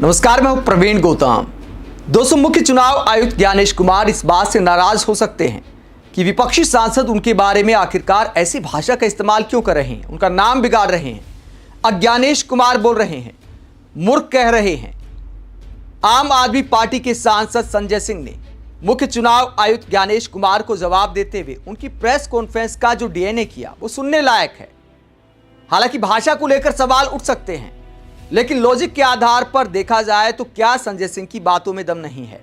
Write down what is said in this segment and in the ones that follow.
नमस्कार, मैं हूं प्रवीण गौतम। दोस्तों, मुख्य चुनाव आयुक्त ज्ञानेश कुमार इस बात से नाराज हो सकते हैं कि विपक्षी सांसद उनके बारे में आखिरकार ऐसी भाषा का इस्तेमाल क्यों कर रहे हैं, उनका नाम बिगाड़ रहे हैं, अज्ञानेश कुमार बोल रहे हैं, मूर्ख कह रहे हैं। आम आदमी पार्टी के सांसद संजय सिंह ने मुख्य चुनाव आयुक्त ज्ञानेश कुमार को जवाब देते हुए उनकी प्रेस कॉन्फ्रेंस का जो डीएनए किया वो सुनने लायक है। हालांकि भाषा को लेकर सवाल उठ सकते हैं, लेकिन लॉजिक के आधार पर देखा जाए तो क्या संजय सिंह की बातों में दम नहीं है?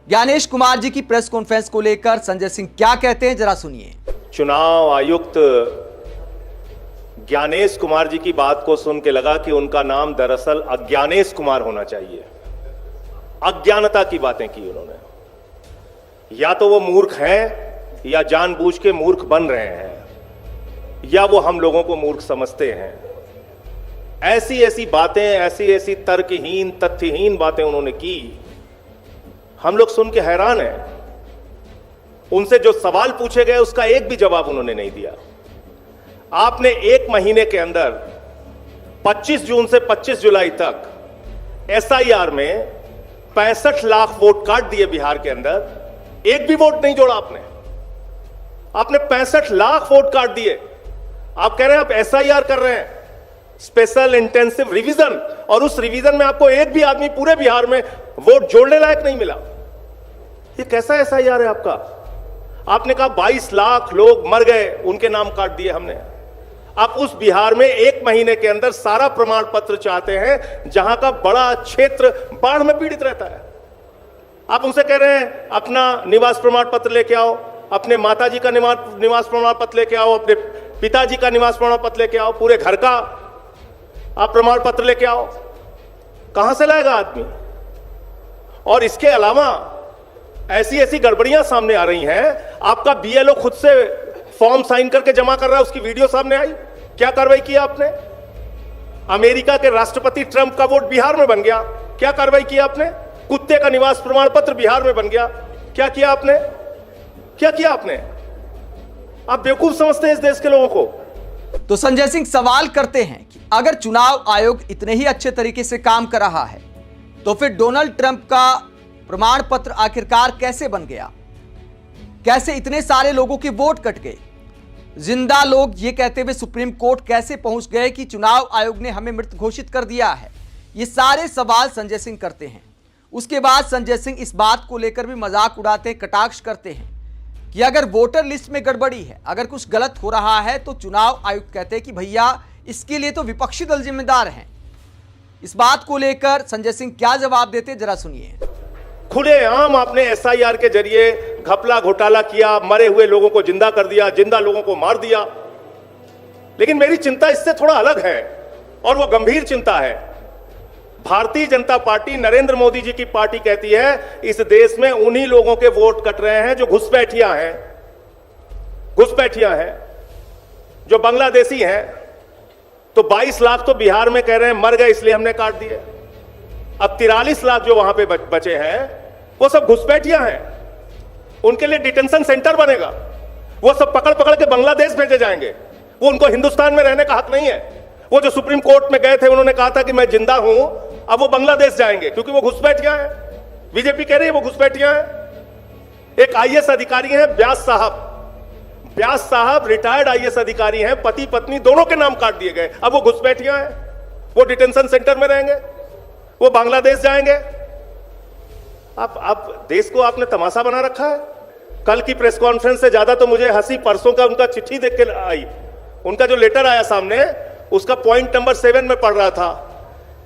ज्ञानेश कुमार जी की प्रेस कॉन्फ्रेंस को लेकर संजय सिंह क्या कहते हैं, जरा सुनिए। चुनाव आयुक्त ज्ञानेश कुमार जी की बात को सुन के लगा कि उनका नाम दरअसल अज्ञानेश कुमार होना चाहिए। अज्ञानता की बातें की उन्होंने। या तो वो मूर्ख हैं या जानबूझ के मूर्ख बन रहे हैं, या वो हम लोगों को मूर्ख समझते हैं। ऐसी ऐसी बातें, ऐसी ऐसी तर्कहीन तथ्यहीन बातें उन्होंने की, हम लोग सुन के हैरान हैं। उनसे जो सवाल पूछे गए उसका एक भी जवाब उन्होंने नहीं दिया। आपने एक महीने के अंदर 25 जून से 25 जुलाई तक एसआईआर में 65 लाख वोट काट दिए बिहार के अंदर। एक भी वोट नहीं जोड़ा आपने 65 लाख वोट काट दिए। आप कह रहे हैं आप एसआईआर कर रहे हैं, स्पेशल इंटेंसिव रिवीजन, और उस रिवीजन में आपको एक भी आदमी पूरे बिहार में वोट जोड़ने लायक नहीं मिला। ये कैसा एसआईआर है आपका? आपने कहा 22 लाख लोग मर गए, उनके नाम काट दिए हमने। आप उस बिहार में एक महीने के अंदर सारा प्रमाण पत्र चाहते हैं जहां का बड़ा क्षेत्र बाढ़ में पीड़ित रहता है। आप उनसे कह रहे हैं अपना निवास प्रमाण पत्र लेके आओ, अपने माताजी का निवास प्रमाण पत्र लेके आओ, अपने पिताजी का निवास प्रमाण पत्र लेके आओ, पूरे घर का आप प्रमाण पत्र लेके आओ। कहां से लाएगा आदमी? और इसके अलावा ऐसी ऐसी गड़बड़ियां सामने आ रही हैं। आपका बीएलओ खुद से फॉर्म साइन करके जमा कर रहा है, उसकी वीडियो सामने आई। क्या कार्रवाई की आपने? अमेरिका के राष्ट्रपति ट्रंप का वोट बिहार में बन गया, क्या कार्रवाई की आपने? कुत्ते का निवास प्रमाण पत्र बिहार में बन गया, क्या किया आपने? क्या किया आपने? आप बेवकूफ समझते हैं इस देश के लोगों को। तो संजय सिंह सवाल करते हैं कि अगर चुनाव आयोग इतने ही अच्छे तरीके से काम कर रहा है तो फिर डोनाल्ड ट्रंप का प्रमाण पत्र आखिरकार कैसे बन गया? कैसे इतने सारे लोगों के वोट कट गए? जिंदा लोग ये कहते हुए सुप्रीम कोर्ट कैसे पहुंच गए कि चुनाव आयोग ने हमें मृत घोषित कर दिया है? ये सारे सवाल संजय सिंह करते हैं। उसके बाद संजय सिंह इस बात को लेकर भी मजाक उड़ाते, कटाक्ष करते हैं कि अगर वोटर लिस्ट में गड़बड़ी है, अगर कुछ गलत हो रहा है तो चुनाव आयुक्त कहते हैं कि भैया इसके लिए तो विपक्षी दल जिम्मेदार हैं। इस बात को लेकर संजय सिंह क्या जवाब देते, जरा सुनिए। खुलेआम आपने एसआईआर के जरिए घपला घोटाला किया, मरे हुए लोगों को जिंदा कर दिया, जिंदा लोगों को मार दिया। लेकिन मेरी चिंता इससे थोड़ा अलग है, और वो गंभीर चिंता है। भारतीय जनता पार्टी, नरेंद्र मोदी जी की पार्टी कहती है इस देश में उन्हीं लोगों के वोट कट रहे हैं जो घुसपैठिया हैं, जो बांग्लादेशी हैं। तो 22 लाख तो बिहार में कह रहे हैं मर गए इसलिए हमने काट दिए। अब 43 लाख जो वहां पे बचे हैं वो सब घुसपैठिया हैं। उनके लिए डिटेंशन सेंटर बनेगा, वो सब पकड़ पकड़ के बांग्लादेश भेजे जाएंगे। वो उनको हिंदुस्तान में रहने का हक नहीं है। वो जो सुप्रीम कोर्ट में गए थे, उन्होंने कहा था कि मैं जिंदा हूं, अब वो बांग्लादेश जाएंगे क्योंकि वो घुसपैठिया हैं। बीजेपी कह रही है वो घुसपैठिया हैं। एक आईएएस अधिकारी हैं व्यास साहब रिटायर्ड आईएएस अधिकारी हैं, पति पत्नी दोनों के नाम काट दिए गए। अब वो घुसपैठिया हैं, वो डिटेंशन सेंटर में रहेंगे, वो बांग्लादेश जाएंगे। आप देश को आपने तमाशा बना रखा है। कल की प्रेस कॉन्फ्रेंस से ज्यादा तो मुझे हंसी परसों का उनका चिट्ठी देख के आई। उनका जो लेटर आया सामने, उसका पॉइंट नंबर 7 में पढ़ रहा था।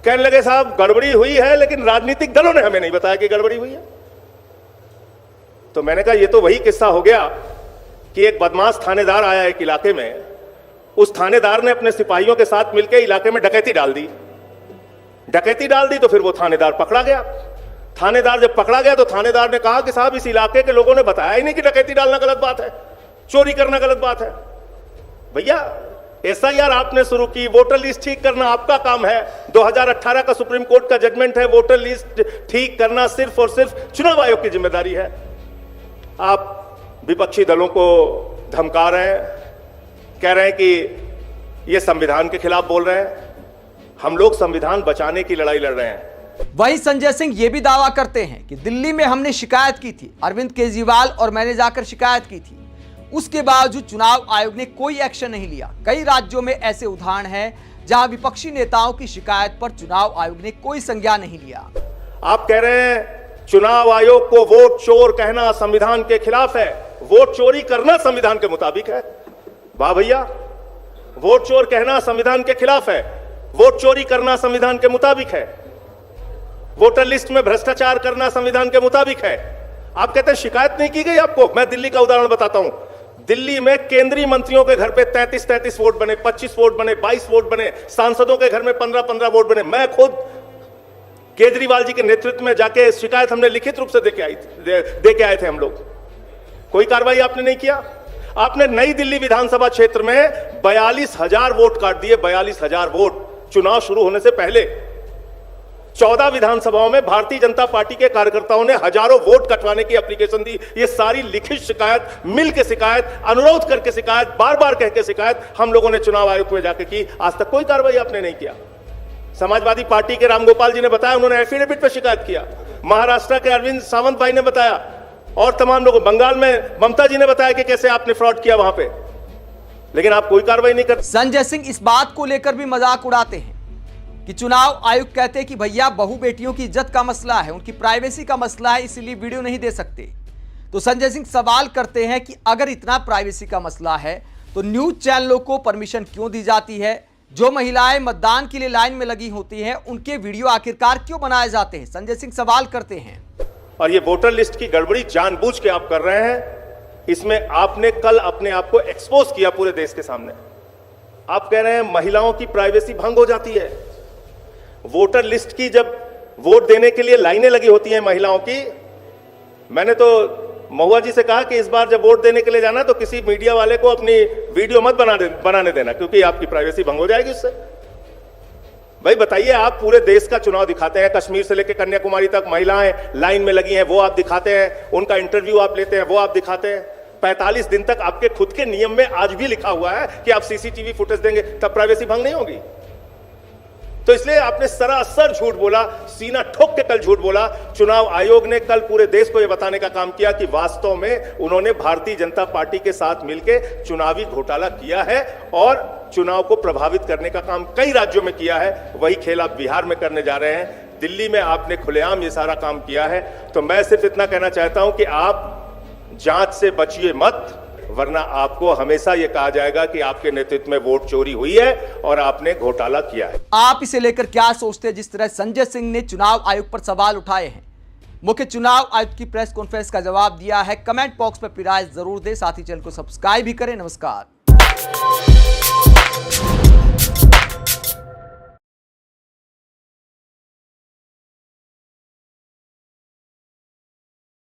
कहने लगे साहब गड़बड़ी हुई है, लेकिन राजनीतिक दलों ने हमें नहीं बताया कि गड़बड़ी हुई है। तो मैंने कहा ये तो वही किस्सा हो गया कि एक बदमाश थानेदार आया एक इलाके में, उस थानेदार ने अपने सिपाहियों के साथ मिलकर इलाके में डकैती डाल दी तो फिर वो थानेदार पकड़ा गया। थानेदार जब पकड़ा गया तो थानेदार ने कहा कि साहब इस इलाके के लोगों ने बताया ही नहीं कि डकैती डालना गलत बात है, चोरी करना गलत बात है। भैया एसआईआर आपने शुरू की, वोटर लिस्ट ठीक करना आपका काम है। 2018 का सुप्रीम कोर्ट का जजमेंट है, वोटर लिस्ट ठीक करना सिर्फ और सिर्फ चुनाव आयोग की जिम्मेदारी है। आप विपक्षी दलों को धमका रहे हैं, कह रहे हैं कि ये संविधान के खिलाफ बोल रहे हैं। हम लोग संविधान बचाने की लड़ाई लड़ रहे हैं। वहीं संजय सिंह ये भी दावा करते हैं कि दिल्ली में हमने शिकायत की थी, अरविंद केजरीवाल और मैंने जाकर शिकायत की थी, उसके बावजूद चुनाव आयोग ने कोई एक्शन नहीं लिया। कई राज्यों में ऐसे उदाहरण हैं जहां विपक्षी नेताओं की शिकायत पर चुनाव आयोग ने कोई संज्ञान नहीं लिया। आप कह रहे हैं चुनाव आयोग को वोट चोर कहना संविधान के खिलाफ है, वोट चोरी करना संविधान के मुताबिक है। वाह भैया, वोट चोर कहना संविधान के खिलाफ है, वोट चोरी करना संविधान के मुताबिक है, वोटर लिस्ट में भ्रष्टाचार करना संविधान के मुताबिक है। आप कहते हैं शिकायत नहीं की गई आपको। मैं दिल्ली का उदाहरण बताता हूं। दिल्ली में केंद्रीय मंत्रियों के घर पे 33 वोट बने, 25 वोट बने, 22 वोट बने, सांसदों के घर में 15 वोट बने। मैं खुद केजरीवाल जी के नेतृत्व में जाके शिकायत हमने लिखित रूप से दे के आए थे हम लोग। कोई कार्रवाई आपने नहीं किया। आपने नई दिल्ली विधानसभा क्षेत्र में 42,000 वोट काट दिए, 42,000 वोट चुनाव शुरू होने से पहले। 14 विधानसभाओं में भारतीय जनता पार्टी के कार्यकर्ताओं ने हजारों वोट कटवाने की एप्लीकेशन दी। ये सारी लिखित शिकायत, मिल के शिकायत, अनुरोध करके शिकायत, बार बार कह के शिकायत हम लोगों ने चुनाव आयोग में जाके की। आज तक कोई कार्रवाई आपने नहीं किया। समाजवादी पार्टी के रामगोपाल जी ने बताया, उन्होंने एफिडेविट पर शिकायत किया। महाराष्ट्र के अरविंद सावंत भाई ने बताया और तमाम लोगों, बंगाल में ममता जी ने बताया कि कैसे आपने फ्रॉड किया वहां पे, लेकिन आप कोई कार्रवाई नहीं करते। संजय सिंह इस बात को लेकर भी मजाक उड़ाते हैं कि चुनाव आयोग कहते हैं कि भैया बहु बेटियों की इज्जत का मसला है, उनकी प्राइवेसी का मसला है, इसीलिए वीडियो नहीं दे सकते। तो संजय सिंह सवाल करते हैं कि अगर इतना प्राइवेसी का मसला है तो न्यूज चैनलों को परमिशन क्यों दी जाती है? जो महिलाएं मतदान के लिए लाइन में लगी होती हैं उनके वीडियो आखिरकार क्यों बनाए जाते हैं? संजय सिंह सवाल करते हैं। और ये वोटर लिस्ट की गड़बड़ी जानबूझ के आप कर रहे हैं। इसमें आपने कल अपने आप को एक्सपोज किया पूरे देश के सामने। आप कह रहे हैं महिलाओं की प्राइवेसी भंग हो जाती है। वोटर लिस्ट की जब वोट देने के लिए लाइनें लगी होती हैं महिलाओं की, मैंने तो महुआ जी से कहा कि इस बार जब वोट देने के लिए जाना तो किसी मीडिया वाले को अपनी वीडियो मत बनाने देना, क्योंकि आपकी प्राइवेसी भंग हो जाएगी उससे। भाई बताइए, आप पूरे देश का चुनाव दिखाते हैं, कश्मीर से लेकर कन्याकुमारी तक महिलाएं लाइन में लगी हैं, वो आप दिखाते हैं, उनका इंटरव्यू आप लेते हैं, वो आप दिखाते हैं। 45 दिन तक आपके खुद के नियम में आज भी लिखा हुआ है कि आप सीसीटीवी फुटेज देंगे, तब प्राइवेसी भंग नहीं होगी। तो इसलिए आपने सरासर झूठ बोला, सीना ठोक के कल झूठ बोला। चुनाव आयोग ने कल पूरे देश को यह बताने का काम किया कि वास्तव में उन्होंने भारतीय जनता पार्टी के साथ मिलकर चुनावी घोटाला किया है और चुनाव को प्रभावित करने का काम कई राज्यों में किया है। वही खेल आप बिहार में करने जा रहे हैं। दिल्ली में आपने खुलेआम ये सारा काम किया है। तो मैं सिर्फ इतना कहना चाहता हूं कि आप जांच से बचिए मत, वरना आपको हमेशा यह कहा जाएगा कि आपके नेतृत्व में वोट चोरी हुई है और आपने घोटाला किया है। आप इसे लेकर क्या सोचते हैं? जिस तरह संजय सिंह ने चुनाव आयोग पर सवाल उठाए हैं, मुख्य चुनाव आयुक्त की प्रेस कॉन्फ्रेंस का जवाब दिया है। कमेंट बॉक्स पर अपनी राय जरूर दें, साथ ही चैनल को सब्सक्राइब भी करें। नमस्कार।